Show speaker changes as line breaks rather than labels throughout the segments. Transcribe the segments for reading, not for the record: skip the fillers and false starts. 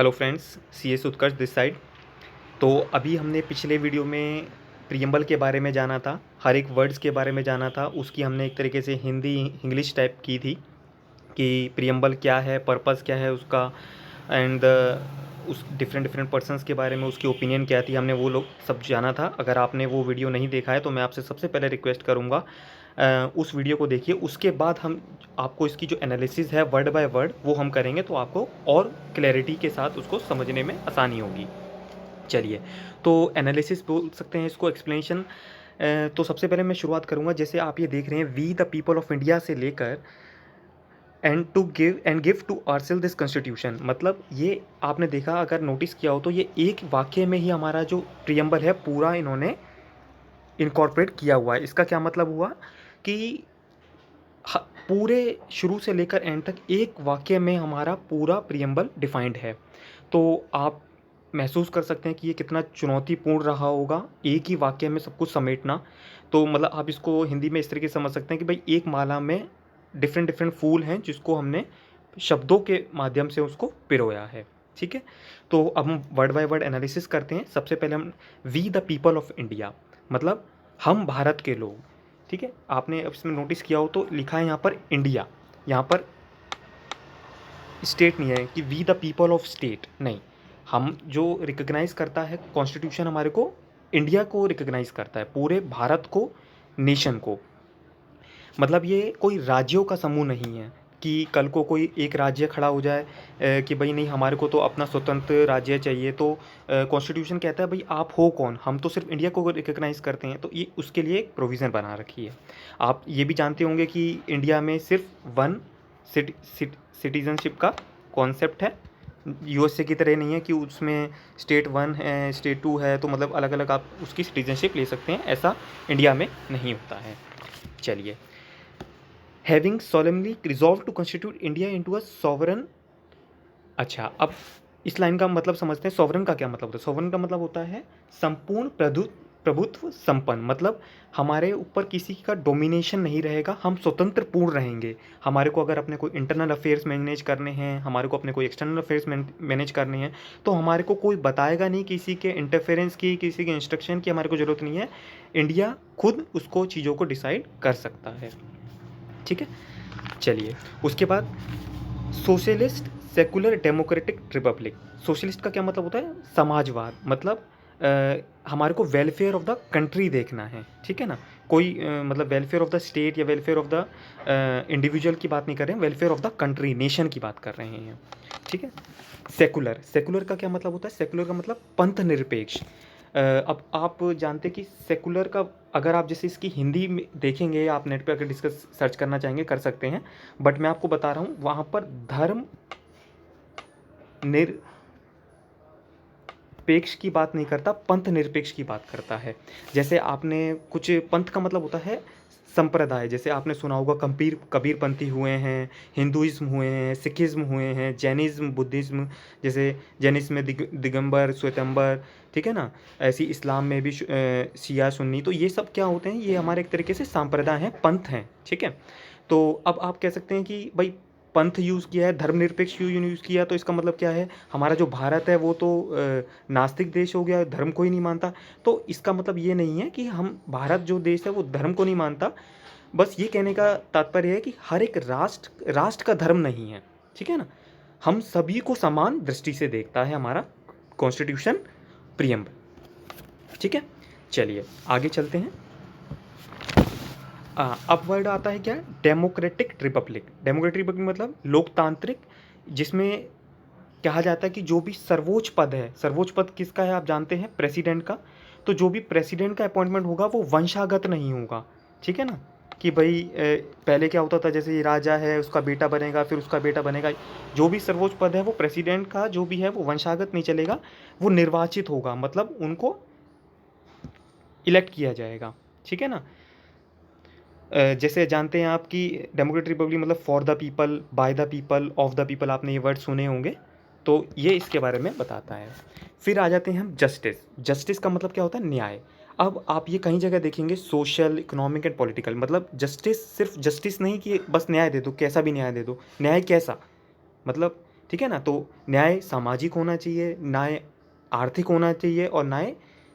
Hello friends, C S Utkarsh this side. तो अभी हमने पिछले वीडियो में प्रियम्बल के बारे में जाना था, हर एक वर्ड्स के बारे में जाना था। उसकी हमने एक तरीके से हिंदी इंग्लिश टाइप की थी कि प्रियम्बल क्या है, पर्पस क्या है उसका, एंड उस डिफरेंट डिफरेंट पर्सन्स के बारे में उसकी ओपिनियन क्या थी, हमने वो लोग सब जाना था। अगर आपने वो वीडियो नहीं देखा है तो मैं आपसे सबसे पहले रिक्वेस्ट करूँगा उस वीडियो को देखिए। उसके बाद हम आपको इसकी जो एनालिसिस है वर्ड बाय वर्ड वो हम करेंगे, तो आपको और क्लैरिटी के साथ उसको समझने में आसानी होगी। चलिए, तो एनालिसिस बोल सकते हैं इसको, एक्सप्लेनेशन। तो सबसे पहले मैं शुरुआत करूँगा, जैसे आप ये देख रहे हैं we the people of India से लेकर give to ourselves this constitution. मतलब ये आपने देखा, अगर नोटिस किया हो तो ये एक वाक्य में ही हमारा जो प्रियम्बल है पूरा इन्होंने इनकॉर्पोरेट किया हुआ है। इसका क्या मतलब हुआ कि पूरे शुरू से लेकर एंड तक एक वाक्य में हमारा पूरा प्रियम्बल डिफाइंड है। तो आप महसूस कर सकते हैं कि ये कितना चुनौतीपूर्ण रहा होगा एक ही वाक्य में सब कुछ समेटना। तो मतलब आप इसको हिंदी में इस तरीके से समझ सकते हैं कि भाई एक माला में डिफरेंट डिफरेंट फूल हैं जिसको हमने शब्दों के माध्यम से उसको पिरोया है। ठीक है, तो अब हम वर्ड बाय वर्ड एनालिसिस करते हैं। सबसे पहले हम we the people of India, मतलब हम भारत के लोग। ठीक है, आपने अब इसमें नोटिस किया हो तो लिखा है यहाँ पर इंडिया, यहाँ पर स्टेट नहीं है कि we the people of state, नहीं। हम जो रिकग्नाइज़ करता है कॉन्स्टिट्यूशन हमारे को इंडिया को रिकग्नाइज़ करता है, पूरे भारत को, नेशन को। मतलब ये कोई राज्यों का समूह नहीं है कि कल को कोई एक राज्य खड़ा हो जाए कि भाई नहीं हमारे को तो अपना स्वतंत्र राज्य चाहिए। तो कॉन्स्टिट्यूशन कहता है भाई आप हो कौन, हम तो सिर्फ इंडिया को रिकग्नाइज़ करते हैं। तो ये उसके लिए एक प्रोविज़न बना रखी है। आप ये भी जानते होंगे कि इंडिया में सिर्फ वन सिटीजनशिप का कॉन्सेप्ट है। यूएसए की तरह नहीं है कि उसमें स्टेट वन है, स्टेट टू है, तो मतलब अलग अलग आप उसकी सिटीजनशिप ले सकते हैं, ऐसा इंडिया में नहीं होता है। चलिए, having solemnly resolved to constitute India into a sovereign। अच्छा, अब इस लाइन का मतलब समझते हैं। सॉवरन का क्या मतलब होता है? सॉवरन का मतलब होता है संपूर्ण प्रभुत्व संपन्न। मतलब हमारे ऊपर किसी का डोमिनेशन नहीं रहेगा, हम स्वतंत्र पूर्ण रहेंगे। हमारे को अगर अपने कोई इंटरनल अफेयर्स मैनेज करने हैं, हमारे को अपने कोई एक्सटर्नल अफेयर्स मैनेज करने हैं, तो हमारे को कोई बताएगा नहीं किसी के इंटरफेरेंस की, किसी के इंस्ट्रक्शन की हमारे को ज़रूरत नहीं है। इंडिया खुद उसको चीज़ों को डिसाइड कर सकता है। ठीक है, चलिए उसके बाद socialist secular democratic Republic. Socialist का क्या मतलब होता है? समाजवाद। मतलब हमारे को वेलफेयर ऑफ द कंट्री देखना है। ठीक है ना, कोई मतलब वेलफेयर ऑफ द स्टेट या वेलफेयर ऑफ द इंडिविजुअल की बात नहीं कर रहे हैं, welfare of the country, nation की बात कर रहे हैं। ठीक है, सेकुलर, सेकुलर का क्या मतलब होता है? सेकुलर का मतलब पंथ निरपेक्ष। अब आप जानते हैं कि सेकुलर का, अगर आप जैसे इसकी हिंदी में देखेंगे, आप नेट पे अगर डिस्कस सर्च करना चाहेंगे कर सकते हैं, बट मैं आपको बता रहा हूँ वहाँ पर धर्म निरपेक्ष की बात नहीं करता, पंथ निरपेक्ष की बात करता है। जैसे आपने कुछ पंथ का मतलब होता है संप्रदाय, जैसे आपने सुना होगा कबीरपंथी हुए हैं, हिंदुइज्म हुए हैं, सिखिज्म हुए हैं, जैनिज्म, बुद्धिज्म। जैसे जैनिज्म में दिगंबर, श्वेतंबर, ठीक है ना। ऐसी इस्लाम में भी शिया सुन्नी। तो ये सब क्या होते हैं? ये हमारे एक तरीके से सांप्रदाय हैं, पंथ हैं। ठीक है, तो अब आप कह सकते हैं कि भाई पंथ यूज़ किया है, धर्मनिरपेक्ष क्यों यूज़ किया, तो इसका मतलब क्या है? हमारा जो भारत है वो तो नास्तिक देश हो गया, धर्म को ही नहीं मानता। तो इसका मतलब ये नहीं है कि हम भारत जो देश है वो धर्म को नहीं मानता। बस ये कहने का तात्पर्य है कि हर एक राष्ट्र का धर्म नहीं है। ठीक है ना, हम सभी को समान दृष्टि से देखता है हमारा कॉन्स्टिट्यूशन प्रियम्बल। ठीक है, चलिए आगे चलते हैं। अब वर्ड आता है क्या? Democratic Republic. डेमोक्रेटिक रिपब्लिक मतलब लोकतांत्रिक, जिसमें कहा जाता है कि जो भी सर्वोच्च पद है, सर्वोच्च पद किसका है आप जानते हैं? प्रेसिडेंट का। तो जो भी प्रेसिडेंट का अपॉइंटमेंट होगा वो वंशागत नहीं होगा। ठीक है ना, कि भाई पहले क्या होता था, जैसे ये राजा है उसका बेटा बनेगा, फिर उसका बेटा बनेगा। जो भी सर्वोच्च पद है वो प्रेसिडेंट का जो भी है वो वंशागत नहीं चलेगा, वो निर्वाचित होगा, मतलब उनको इलेक्ट किया जाएगा। ठीक है ना, जैसे जानते हैं आप कि डेमोक्रेटिक रिपब्लिक मतलब for the people, by the people, of the people, आपने ये वर्ड सुने होंगे। तो ये इसके बारे में बताता है। फिर आ जाते हैं हम जस्टिस। जस्टिस का मतलब क्या होता है? न्याय। अब आप ये कहीं जगह देखेंगे, सोशल, इकोनॉमिक एंड पॉलिटिकल। मतलब जस्टिस सिर्फ जस्टिस नहीं कि बस न्याय दे दो, कैसा भी न्याय दे दो। न्याय कैसा? मतलब ठीक है ना। तो न्याय सामाजिक होना चाहिए, न्याय आर्थिक होना चाहिए, और न्याय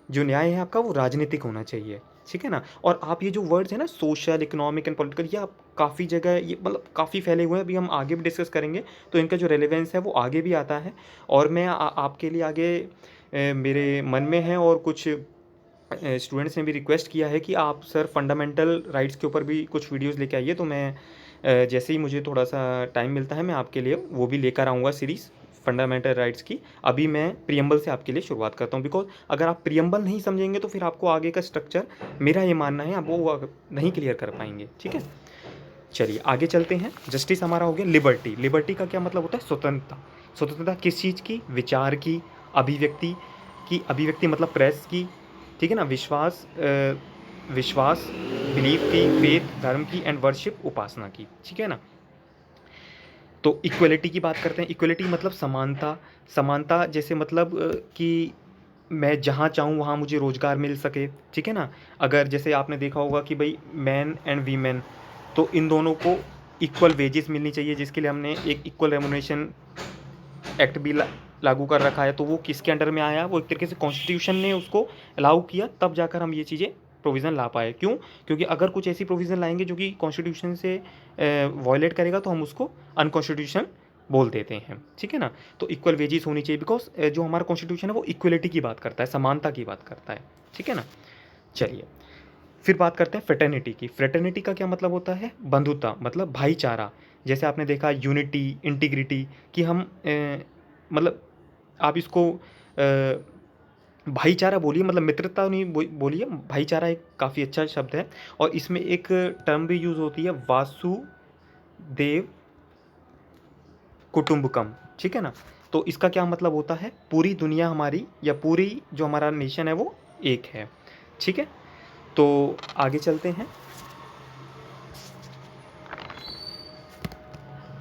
जो न्याय है आपका वो राजनीतिक होना चाहिए, ठीक है ना। और आप ये जो वर्ड्स हैं ना, सोशल, इकोनॉमिक एंड पॉलिटिकल, ये आप काफ़ी जगह ये मतलब काफ़ी फैले हुए हैं, अभी हम आगे भी डिस्कस करेंगे, तो इनका जो रेलेवेंस है वो आगे भी आता है। और मैं आपके लिए आगे मेरे मन में है, और कुछ स्टूडेंट्स ने भी रिक्वेस्ट किया है कि आप सर फंडामेंटल राइट्स के ऊपर भी कुछ वीडियोस लेके आइए, तो मैं जैसे ही मुझे थोड़ा सा टाइम मिलता है मैं आपके लिए वो भी लेकर आऊँगा सीरीज़ फंडामेंटल राइट्स की। अभी मैं प्रियम्बल से आपके लिए शुरुआत करता हूँ, बिकॉज अगर आप प्रियम्बल नहीं समझेंगे तो फिर आपको आगे का स्ट्रक्चर, मेरा ये मानना है, आप वो नहीं क्लियर कर पाएंगे, ठीक है। चलिए आगे चलते हैं। जस्टिस हमारा हो गया। लिबर्टी, लिबर्टी का क्या मतलब होता है? स्वतंत्रता। स्वतंत्रता किस चीज़ की? विचार की, अभिव्यक्ति की, अभिव्यक्ति मतलब प्रेस की, ठीक है ना। विश्वास विश्वास बिलीफ की, फेथ धर्म की, एंड वर्शिप उपासना की, ठीक है ना। तो इक्वलिटी की बात करते हैं। इक्वलिटी मतलब समानता। समानता जैसे मतलब कि मैं जहाँ चाहूँ वहाँ मुझे रोज़गार मिल सके, ठीक है ना। अगर जैसे आपने देखा होगा कि भाई मैन एंड वीमेन, तो इन दोनों को इक्वल वेजेस मिलनी चाहिए, जिसके लिए हमने एक इक्वल रेमुनेशन एक्ट भी लागू कर रखा है। तो वो किसके अंडर में आया? वो एक तरीके से कॉन्स्टिट्यूशन ने उसको अलाउ किया, तब जाकर हम ये चीज़ें प्रोविज़न ला पाए। क्यों? क्योंकि अगर कुछ ऐसी प्रोविज़न लाएंगे जो कि कॉन्स्टिट्यूशन से वायलेट करेगा तो हम उसको अनकॉन्स्टिट्यूशन बोल देते हैं, ठीक है ना। तो इक्वल वेजेस होनी चाहिए, बिकॉज जो हमारा कॉन्स्टिट्यूशन है वो इक्वलिटी की बात करता है, समानता की बात करता है, ठीक है ना। चलिए फिर बात करते हैं फ्रेटर्निटी की। फ्रेटर्निटी का क्या मतलब होता है? बंधुता, मतलब भाईचारा। जैसे आपने देखा यूनिटी, इंटीग्रिटी, कि हम मतलब आप इसको भाईचारा बोलिए, मतलब मित्रता नहीं बोलिए, भाईचारा एक काफ़ी अच्छा शब्द है। और इसमें एक टर्म भी यूज़ होती है, वासुदेव कुटुंबकम, ठीक है ना। तो इसका क्या मतलब होता है? पूरी दुनिया हमारी, या पूरी जो हमारा नेशन है वो एक है, ठीक है। तो आगे चलते हैं।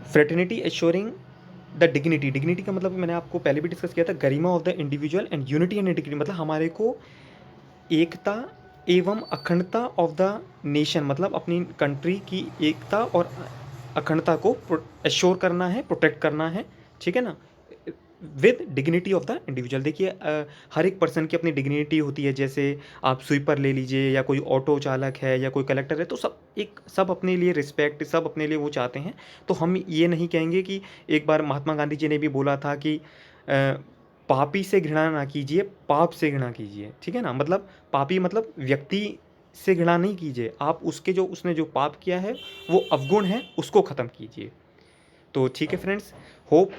Fraternity assuring the dignity. Dignity का मतलब मैंने आपको पहले भी डिस्कस किया था, गरिमा of the individual, and unity and integrity मतलब हमारे को एकता एवं अखंडता ऑफ द नेशन, मतलब अपनी कंट्री की एकता और अखंडता को एश्योर करना है, प्रोटेक्ट करना है, ठीक है ना, with dignity of the individual. देखिए हर एक पर्सन की अपनी डिग्निटी होती है। जैसे आप स्वीपर ले लीजिए, या कोई ऑटो चालक है, या कोई कलेक्टर है, तो सब अपने लिए रिस्पेक्ट, सब अपने लिए वो चाहते हैं। तो हम ये नहीं कहेंगे कि, एक बार महात्मा गांधी जी ने भी बोला था कि पापी से घृणा ना कीजिए, पाप से घृणा कीजिए, ठीक है ना। मतलब पापी मतलब व्यक्ति से घृणा नहीं कीजिए, आप उसके जो उसने जो पाप किया है वो अवगुण है, उसको ख़त्म कीजिए। तो ठीक है फ्रेंड्स, होप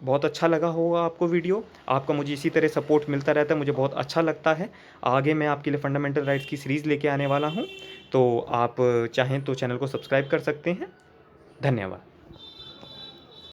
बहुत अच्छा लगा होगा आपको वीडियो। आपका मुझे इसी तरह सपोर्ट मिलता रहता है, मुझे बहुत अच्छा लगता है। आगे मैं आपके लिए फंडामेंटल राइट्स की सीरीज़ लेके आने वाला हूँ, तो आप चाहें तो चैनल को सब्सक्राइब कर सकते हैं। धन्यवाद।